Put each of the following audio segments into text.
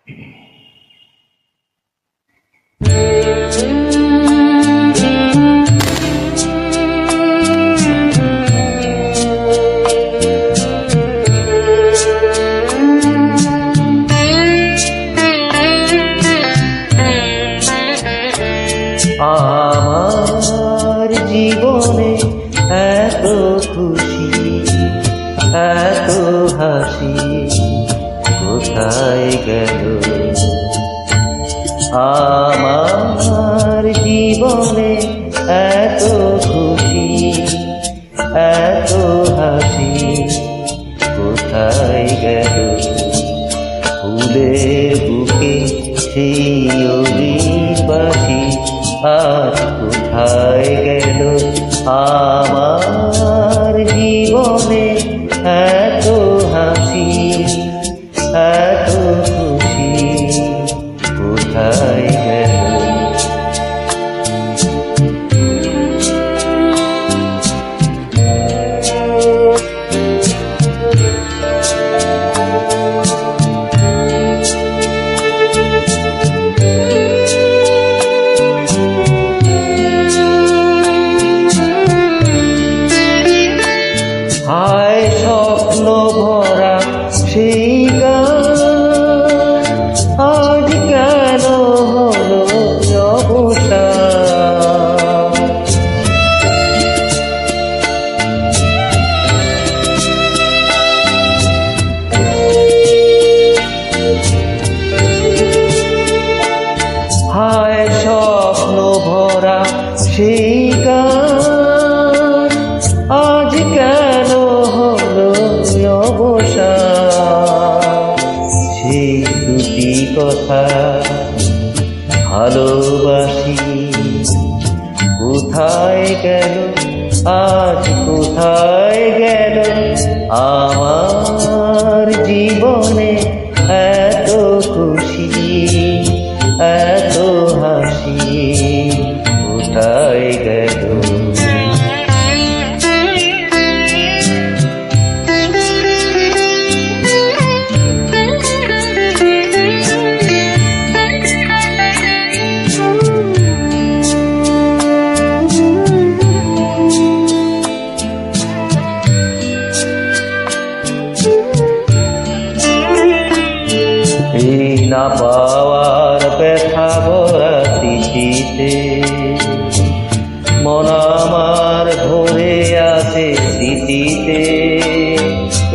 আমার জীবনে এত খুশি এত হাসি কোথায় গেল? আমার জীবনে এত খুশি এত হাসি কোথায় গেল? ফুলের বুকে সেই অলিবাসী আজ কোথায় গেল? আমার জীবনে এত হাসি এত খুশি কোথায় গেল? হায় স্বপ্ন ভরা সেই গান আজ কেন হলো অবসান? হায় স্বপ্ন ভরা সেই গান আজ কেন হলো অবসান? সেই দুটি কথা ভালোবাসি কোথায় গেল? আজ কোথায় গেল? আমার জীবনে এত খুশি এত হাসি কোথায় গেল? এই না পাওয়ার ব্যথা ভরা স্মৃতিতে মন আমার ভরে আছে স্মৃতিতে।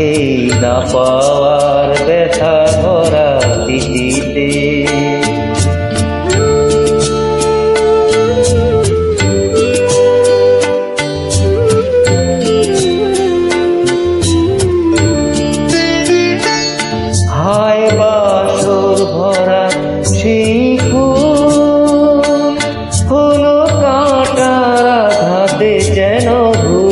এই না পাওয়ার ব্যথা ভরা স্মৃতিতে হায় বাসর ভরা সেই ফুল হলো কাঁটার আঘাতে যেন ভুল।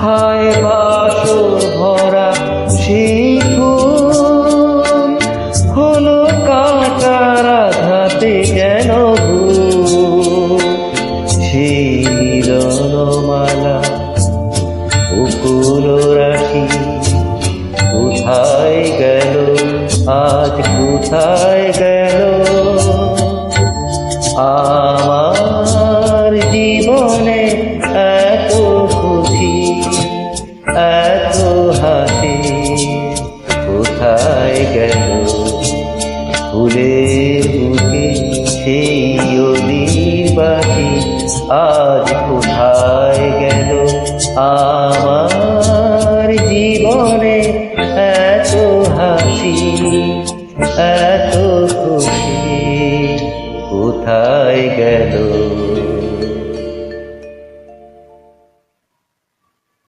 হায় বাসর ভরা সেই ফুল হলো কাঁটার আঘাতে যেন ভুল। সেই মিলনমালা বকুল রাশি কোথায় গেল? আজ কোথায় গেল? আমার জীবনে এত খুশি এত হাসি কোথায় গেল? ফুলের বুকে সেই অলিবাসী আজ কোথায় গেল? আমার জীবনে এত হাসি